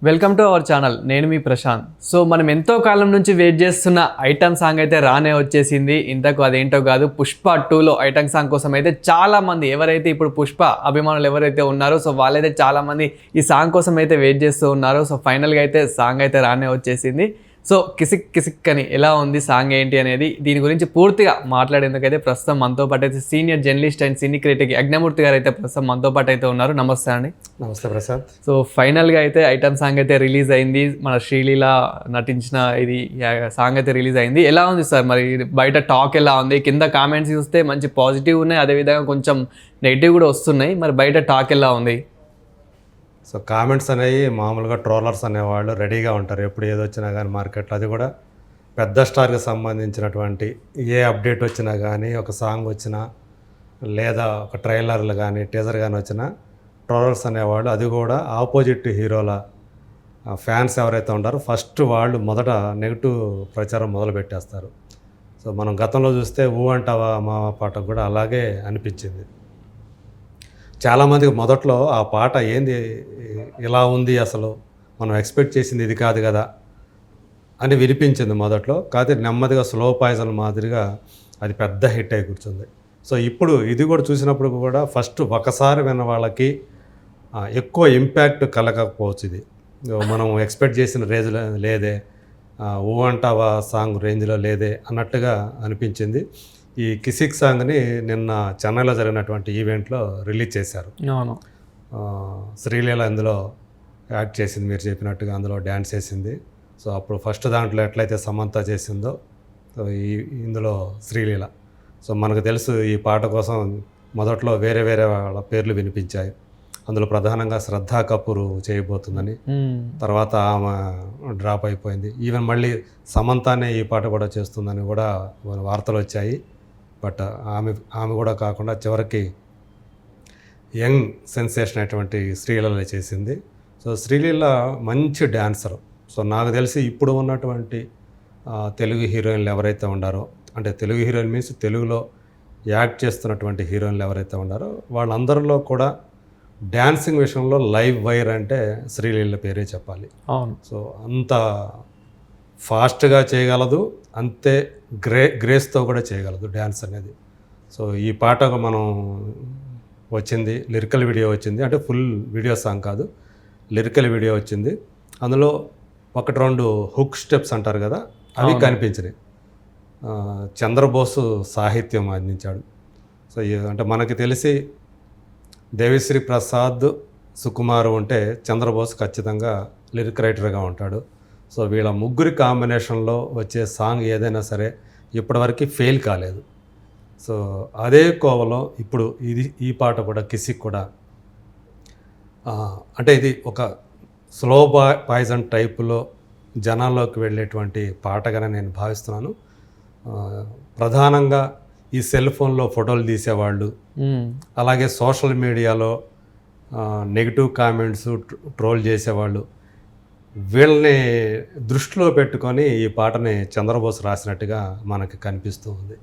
Welcome to our channel. నేను మీ Prashanth. So మనం ఎంతో కాలం నుంచి వెయిట్ చేస్తున్న ఐటమ్ సాంగ్ అయితే రానే వచ్చేసింది. ఇంతకు అదేంటో కాదు, పుష్ప 2లో ఐటమ్ సాంగ్ కోసం అయితే చాలా మంది ఎవరైతే ఇప్పుడు పుష్ప అభిమానులు ఎవరైతే ఉన్నారో సో వాళ్ళైతే చాలా మంది ఈ సాంగ్ కోసం అయితే వెయిట్ చేస్తూ ఉన్నారు. సో ఫైనల్గా అయితే సాంగ్ అయితే రానే వచ్చేసింది. సో కిసిక్ కిసిక్ అని ఎలా ఉంది సాంగ్ ఏంటి అనేది దీని గురించి పూర్తిగా మాట్లాడేందుకైతే ప్రస్తుతం మనతో పాటు అయితే senior journalist and cine critic Yagnamurthy గారు అయితే ప్రస్తుతం మనతో పాటు అయితే ఉన్నారు. నమస్తే అండి. నమస్తే ప్రశాంత్. సో ఫైనల్గా అయితే ఐటమ్ సాంగ్ అయితే రిలీజ్ అయింది. మన శ్రీలీల నటించిన ఇది సాంగ్ అయితే రిలీజ్ అయింది. ఎలా ఉంది సార్ మరి బయట టాక్ ఎలా ఉంది? కింద కామెంట్స్ చూస్తే మంచి పాజిటివ్ ఉన్నాయి, అదేవిధంగా కొంచెం నెగిటివ్ కూడా వస్తున్నాయి. మరి బయట టాక్ ఎలా ఉంది? సో కామెంట్స్ అనేవి మామూలుగా ట్రోలర్స్ అనేవాళ్ళు రెడీగా ఉంటారు ఎప్పుడు ఏది వచ్చినా కానీ మార్కెట్లో. అది కూడా పెద్ద స్టార్కి సంబంధించినటువంటి ఏ అప్డేట్ వచ్చినా కానీ, ఒక సాంగ్ వచ్చినా లేదా ఒక ట్రైలర్లు కానీ టీజర్ కానీ వచ్చినా ట్రోలర్స్ అనేవాళ్ళు, అది కూడా ఆపోజిట్ హీరోల ఫ్యాన్స్ ఎవరైతే ఉంటారో ఫస్ట్ వాళ్ళు మొదట నెగిటివ్ ప్రచారం మొదలు పెట్టేస్తారు. సో మనం గతంలో చూస్తే ఊ అంటావా మా పాట కూడా అలాగే అనిపించింది. చాలామందికి మొదట్లో ఆ పాట ఏంది ఇలా ఉంది, అసలు మనం ఎక్స్పెక్ట్ చేసింది ఇది కాదు కదా అని వినిపించింది మొదట్లో. కాకపోతే నెమ్మదిగా స్లో పాయిజన్ మాదిరిగా అది పెద్ద హిట్ అయి కూర్చుంది. సో ఇప్పుడు ఇది కూడా చూసినప్పుడు కూడా ఫస్ట్ ఒకసారి విన్న వాళ్ళకి ఎక్కువ ఇంపాక్ట్ కలగకపోవచ్చు. ఇది మనం ఎక్స్పెక్ట్ చేసిన రేంజ్లో లేదే, ఊ అంటావా సాంగ్ రేంజ్లో లేదే అన్నట్టుగా అనిపించింది. ఈ కిసిక్ సాంగ్ని నిన్న చెన్నైలో జరిగినటువంటి ఈవెంట్లో రిలీజ్ చేశారు. శ్రీలీల అందులో యాక్ట్ చేసింది, మీరు చెప్పినట్టుగా అందులో డ్యాన్స్ చేసింది. సో అప్పుడు ఫస్ట్ దాంట్లో ఎట్లయితే సమంత చేసిందో సో ఇందులో శ్రీలీల. సో మనకు తెలుసు ఈ పాట కోసం మొదట్లో వేరే వేరే వాళ్ళ పేర్లు వినిపించాయి. అందులో ప్రధానంగా శ్రద్ధా కపూర్ చేయబోతుందని, తర్వాత ఆమె డ్రాప్ అయిపోయింది. ఈవెన్ మళ్ళీ సమంతానే ఈ పాట కూడా చేస్తుందని కూడా వార్తలు వచ్చాయి. బట్ ఆమె కూడా కాకుండా చివరికి యంగ్ సెన్సేషన్ అటువంటి శ్రీలీల చేసింది. సో శ్రీలీల మంచి డ్యాన్సర్. సో నాకు తెలిసి ఇప్పుడు ఉన్నటువంటి తెలుగు హీరోయిన్లు ఎవరైతే ఉన్నారో, అంటే తెలుగు హీరోయిన్ మీన్స్ తెలుగులో యాక్ట్ చేస్తున్నటువంటి హీరోయిన్లు ఎవరైతే ఉన్నారో వాళ్ళందరిలో కూడా డ్యాన్సింగ్ విషయంలో లైవ్ వైర్ అంటే శ్రీలీల పేరే చెప్పాలి. సో అంత ఫాస్ట్గా చేయగలదు, అంతే గ్రేస్తో కూడా చేయగలదు డ్యాన్స్ అనేది. సో ఈ పాట మనం వచ్చింది, లిరికల్ వీడియో వచ్చింది, అంటే ఫుల్ వీడియో సాంగ్ కాదు, లిరికల్ వీడియో వచ్చింది. అందులో ఒకటి రెండు హుక్ స్టెప్స్ అంటారు కదా, అవి కనిపించినాయి. చంద్రబోసు సాహిత్యం అందించాడు. సో అంటే మనకి తెలిసి దేవిశ్రీ ప్రసాద్, సుకుమార్ ఉంటే చంద్రబోస్ ఖచ్చితంగా లిరిక్ రైటర్గా ఉంటాడు. సో వీళ్ళ ముగ్గురి కాంబినేషన్లో వచ్చే సాంగ్ ఏదైనా సరే ఇప్పటివరకు ఫెయిల్ కాలేదు. సో అదే కోవలో ఇప్పుడు ఈ పాట కూడా కిసిక్ కూడా అంటే ఇది ఒక స్లో పాయిజన్ టైపులో జనాల్లోకి వెళ్ళేటువంటి పాటగానే నేను భావిస్తున్నాను. ప్రధానంగా ఈ సెల్ ఫోన్లో ఫోటోలు తీసేవాళ్ళు, అలాగే సోషల్ మీడియాలో నెగిటివ్ కామెంట్స్ ట్రోల్ చేసేవాళ్ళు, వీళ్ళని దృష్టిలో పెట్టుకొని ఈ పాటని చంద్రబోస్ రాసినట్టుగా మనకి కనిపిస్తూ ఉంది.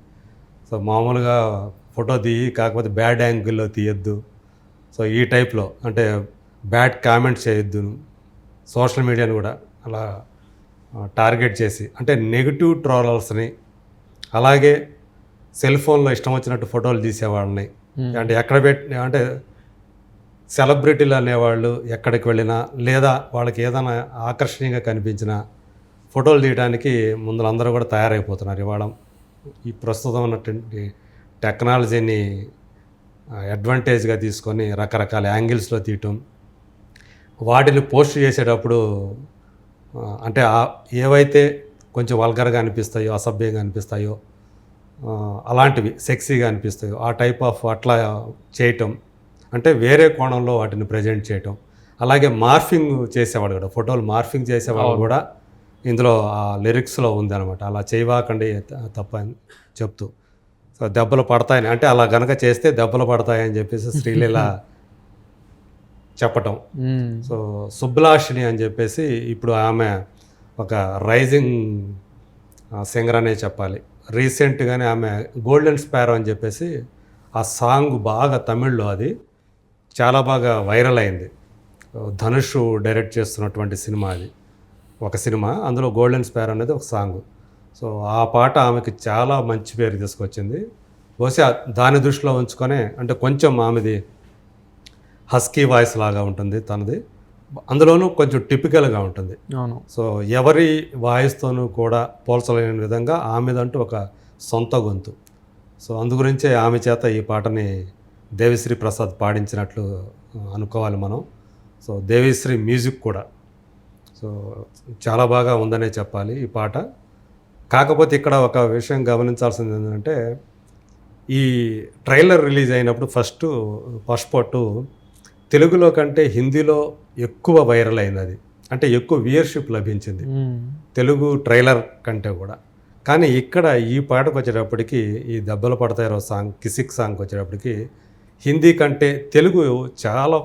సో మామూలుగా ఫోటో తీయి, కాకపోతే బ్యాడ్ యాంగిల్లో తీయద్దు, సో ఈ టైప్లో అంటే బ్యాడ్ కామెంట్స్ చేయొద్దు, సోషల్ మీడియాని కూడా అలా టార్గెట్ చేసి అంటే నెగిటివ్ ట్రోలర్స్ని, అలాగే సెల్ ఫోన్లో ఇష్టం వచ్చినట్టు ఫోటోలు తీసేవాళ్ళని, అంటే ఎక్కడ అంటే సెలబ్రిటీలు అనేవాళ్ళు ఎక్కడికి వెళ్ళినా లేదా వాళ్ళకి ఏదైనా ఆకర్షణీయంగా కనిపించినా ఫోటోలు తీయడానికి ముందు అందరూ కూడా తయారైపోతున్నారు. ఇవాళ ఈ ప్రస్తుతం ఉన్నటువంటి టెక్నాలజీని అడ్వాంటేజ్గా తీసుకొని రకరకాల యాంగిల్స్లో తీయటం, వాటిని పోస్ట్ చేసేటప్పుడు అంటే ఏవైతే కొంచెం వల్గర్గా అనిపిస్తాయో, అసభ్యంగా అనిపిస్తాయో, అలాంటివి సెక్సీగా అనిపిస్తాయో ఆ టైప్ ఆఫ్ అట్లా చేయటం, అంటే వేరే కోణంలో వాటిని ప్రజెంట్ చేయటం. అలాగే మార్ఫింగ్ చేసేవాడు కూడా, ఫోటోలు మార్ఫింగ్ చేసేవాళ్ళు కూడా ఇందులో ఆ లిరిక్స్లో ఉందన్నమాట. అలా చేయవాకండి తప్ప అని చెప్తూ, సో దెబ్బలు పడతాయని, అంటే అలా గనక చేస్తే దెబ్బలు పడతాయని చెప్పేసి శ్రీలీల చెప్పటం. సో సుబ్బలాషిని అని చెప్పేసి ఇప్పుడు ఆమె ఒక రైజింగ్ సింగర్ అనే చెప్పాలి. రీసెంట్గానే ఆమె గోల్డెన్ స్పారో అని చెప్పేసి ఆ సాంగ్ బాగా తమిళ్లో అది చాలా బాగా వైరల్ అయింది. ధనుష్ డైరెక్ట్ చేస్తున్నటువంటి సినిమా అది, ఒక సినిమా. అందులో గోల్డెన్ స్పేర్ అనేది ఒక సాంగ్. సో ఆ పాట ఆమెకి చాలా మంచి పేరు తీసుకొచ్చింది. బహుశా దాని దృష్టిలో ఉంచుకొనే, అంటే కొంచెం ఆమెది హస్కీ వాయిస్ లాగా ఉంటుంది తనది, అందులోనూ కొంచెం టిపికల్గా ఉంటుంది. అవును. సో ఎవరి వాయిస్తోనూ కూడా పోల్చలేని విధంగా ఆమెదంటూ ఒక సొంత గొంతు. సో అందు గురించే ఆమె చేత ఈ పాటని దేవిశ్రీ ప్రసాద్ పాడించినట్లు అనుకోవాలి మనం. సో దేవిశ్రీ మ్యూజిక్ కూడా సో చాలా బాగా ఉందనే చెప్పాలి ఈ పాట. కాకపోతే ఇక్కడ ఒక విషయం గమనించాల్సింది ఏంటంటే, ఈ ట్రైలర్ రిలీజ్ అయినప్పుడు పుష్ప 2 తెలుగులో కంటే హిందీలో ఎక్కువ వైరల్ అయింది. అది అంటే ఎక్కువ వ్యూయర్షిప్ లభించింది తెలుగు ట్రైలర్ కంటే కూడా. కానీ ఇక్కడ ఈ పాటకు వచ్చేటప్పటికి, ఈ దెబ్బలు పడతాయో సాంగ్, కిసిక్ సాంగ్కి వచ్చేటప్పటికి హిందీ కంటే తెలుగు చాలా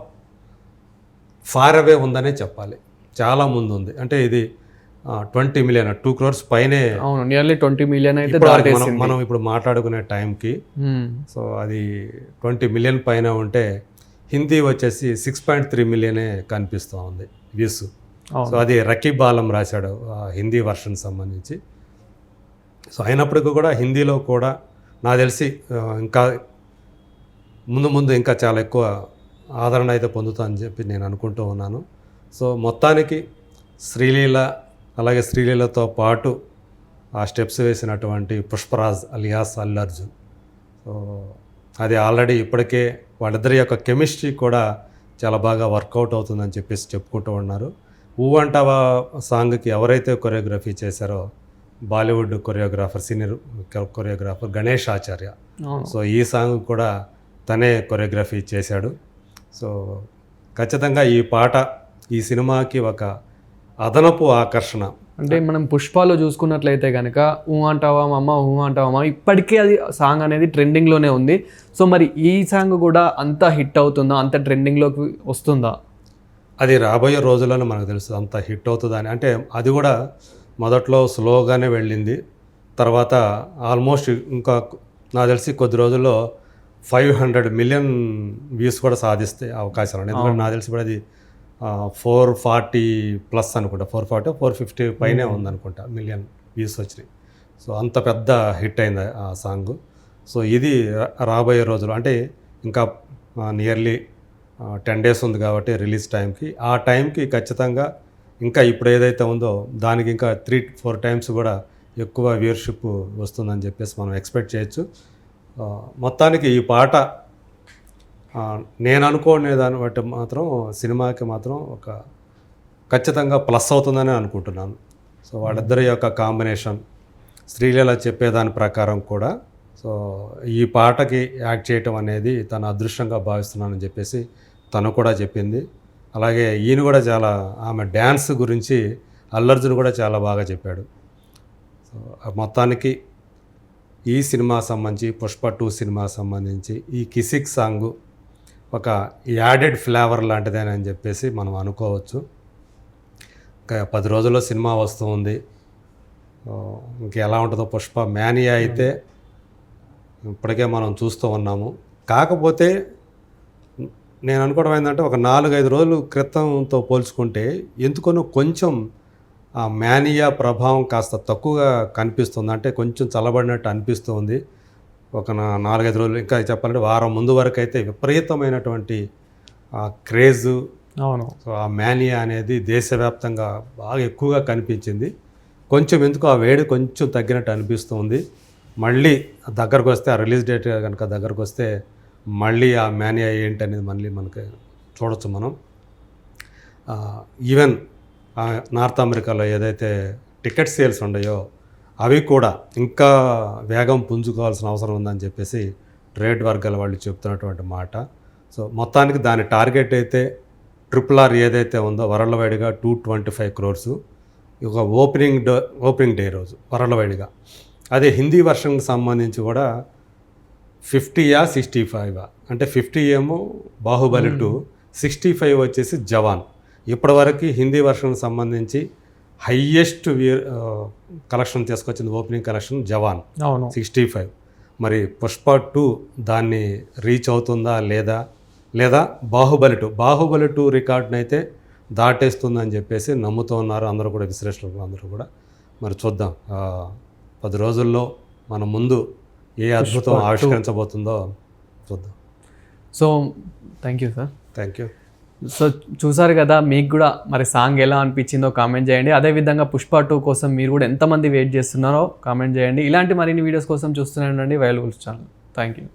ఫార్ అవే ఉందనే చెప్పాలి, చాలా ముందు ఉంది. అంటే ఇది 20 మిలియన్ 2 crores పైనే. అవును, నియర్లీ 20 మిలియన్ అయితే మనం ఇప్పుడు మాట్లాడుకునే టైంకి. సో అది 20 మిలియన్ పైన ఉంటే హిందీ వచ్చేసి 6.3 మిలియనే కనిపిస్తూ ఉంది వ్యూస్. సో అది రకీబ్ ఆలం రాశాడు హిందీ వర్షన్ సంబంధించి. సో అయినప్పటికీ కూడా హిందీలో కూడా నాకు తెలిసి ఇంకా ముందు ఇంకా చాలా ఎక్కువ ఆదరణ అయితే పొందుతా అని చెప్పి నేను అనుకుంటూ ఉన్నాను. సో మొత్తానికి శ్రీలీల, అలాగే శ్రీలీలతో పాటు ఆ స్టెప్స్ వేసినటువంటి పుష్పరాజ్ అలియాస్ అల్లు అర్జున్, సో అది ఆల్రెడీ ఇప్పటికే వాళ్ళిద్దరి యొక్క కెమిస్ట్రీ కూడా చాలా బాగా వర్కౌట్ అవుతుందని చెప్పేసి చెప్పుకుంటూ ఉన్నారు. ఊవంటావా సాంగ్కి ఎవరైతే కొరియోగ్రఫీ చేశారో Bollywood choreographer, senior choreographer Ganesh Acharya. So ఈ సాంగ్ కూడా తనే కొరియోగ్రఫీ చేశాడు. సో ఖచ్చితంగా ఈ పాట ఈ సినిమాకి ఒక అదనపు ఆకర్షణ. అంటే మనం పుష్పలో చూసుకున్నట్లయితే కనుక ఊ అంటావా మమ్మ, ఊ అంటావా మమ్మ, ఇప్పటికే అది సాంగ్ అనేది ట్రెండింగ్లోనే ఉంది. సో మరి ఈ సాంగ్ కూడా అంత హిట్ అవుతుందా, అంత ట్రెండింగ్లోకి వస్తుందా? అది రాబోయే రోజుల్లోనే మనకు తెలుస్తుంది అంత హిట్ అవుతుందని. అంటే అది కూడా మొదట్లో స్లోగానే వెళ్ళింది, తర్వాత ఆల్మోస్ట్ ఇంకా నాకు తెలిసి కొద్ది రోజుల్లో 500 మిలియన్ వ్యూస్ కూడా సాధిస్తే అవకాశాలు ఉన్నాయి. ఎందుకంటే నాకు తెలిసి కూడా అది 440+ అనుకుంటా, 450 పైనే ఉందనుకుంటా మిలియన్ వ్యూస్ వచ్చినాయి. సో అంత పెద్ద హిట్ అయింది ఆ సాంగ్. సో ఇది రాబోయే రోజులు, అంటే ఇంకా నియర్లీ 10 days ఉంది కాబట్టి రిలీజ్ టైంకి, ఆ టైంకి ఖచ్చితంగా ఇంకా ఇప్పుడు ఏదైతే ఉందో దానికి ఇంకా 3-4 times కూడా ఎక్కువ వ్యూయర్షిప్ వస్తుందని చెప్పేసి మనం ఎక్స్పెక్ట్ చేయొచ్చు. మొత్తానికి ఈ పాట నేను అనుకోనే దాన్ని బట్టి మాత్రం సినిమాకి మాత్రం ఒక ఖచ్చితంగా ప్లస్ అవుతుందని అనుకుంటున్నాను. సో వాళ్ళిద్దరి యొక్క కాంబినేషన్, శ్రీలీల చెప్పేదాని ప్రకారం కూడా సో ఈ పాటకి యాక్ట్ చేయటం అనేది తన అదృష్టంగా భావిస్తున్నానని చెప్పేసి తను కూడా చెప్పింది. అలాగే ఈయన కూడా చాలా, ఆమె డ్యాన్స్ గురించి అల్లు అర్జున్ కూడా చాలా బాగా చెప్పాడు. సో మొత్తానికి ఈ సినిమా సంబంధించి, పుష్ప 2 సినిమా సంబంధించి ఈ కిసిక్ సాంగ్ ఒక యాడెడ్ ఫ్లేవర్ లాంటిదేనని చెప్పేసి మనం అనుకోవచ్చు. ఇంకా 10 రోజుల్లో సినిమా వస్తూ ఉంది. ఇంకెలా ఉంటుందో పుష్ప మ్యానియా అయితే ఇప్పటికే మనం చూస్తూ ఉన్నాము. కాకపోతే నేను అనుకోవడం ఏంటంటే, ఒక 4-5 రోజులు క్రితంతో పోల్చుకుంటే ఎందుకనో కొంచెం ఆ మ్యానియా ప్రభావం కాస్త తక్కువగా కనిపిస్తుంది. అంటే కొంచెం చల్లబడినట్టు అనిపిస్తుంది. ఒక 4-5 రోజులు, ఇంకా చెప్పాలంటే వారం ముందు వరకు అయితే విపరీతమైనటువంటి క్రేజు. అవును. సో ఆ మ్యానియా అనేది దేశవ్యాప్తంగా బాగా ఎక్కువగా కనిపించింది. కొంచెం ఎందుకు ఆ వేడి కొంచెం తగ్గినట్టు అనిపిస్తుంది. మళ్ళీ దగ్గరకు వస్తే, ఆ రిలీజ్ డేట్ కనుక దగ్గరకు వస్తే మళ్ళీ ఆ మ్యానియా ఏంటనేది మళ్ళీ మనకి చూడొచ్చు మనం. ఈవెన్ నార్త్ అమెరికాలో ఏదైతే టికెట్ సేల్స్ ఉన్నాయో అవి కూడా ఇంకా వేగం పుంజుకోవాల్సిన అవసరం ఉందని చెప్పేసి ట్రేడ్ వర్గాల వాళ్ళు చెప్తున్నటువంటి మాట. సో మొత్తానికి దాని టార్గెట్ అయితే RRR ఏదైతే ఉందో వరల్డ్ వైడ్గా 225 crores ఒక ఓపెనింగ్ డే రోజు వరల్డ్ వైడ్గా. అదే హిందీ వర్షన్కి సంబంధించి కూడా 50 65 అంటే 50 ఏమో బాహుబలి 2, 65 వచ్చేసి జవాన్. ఇప్పటివరకు హిందీ వర్షన్కి సంబంధించి హయ్యెస్ట్ కలెక్షన్ తీసుకొచ్చింది, ఓపెనింగ్ కలెక్షన్ జవాన్ 65. మరి పుష్ప 2 దాన్ని రీచ్ అవుతుందా లేదా లేదా బాహుబలి 2 రికార్డుని అయితే దాటేస్తుందని చెప్పేసి నమ్ముతూ ఉన్నారు అందరూ కూడా, విశ్లేషకులు అందరూ కూడా. మరి చూద్దాం 10 రోజుల్లో మన ముందు ఏ అద్భుతం ఆవిష్కరించబోతుందో చూద్దాం. So thank you sir. Thank you. So చూసారు కదా, మీకు కూడా మరి సాంగ్ ఎలా అనిపించిందో కామెంట్ చేయండి. అదేవిధంగా పుష్ప 2 కోసం మీరు కూడా ఎంతమంది వెయిట్ చేస్తున్నారో కామెంట్ చేయండి. ఇలాంటి మరిన్ని వీడియోస్ కోసం చూస్తూనే ఉండండి wild wolf channel. Thank you.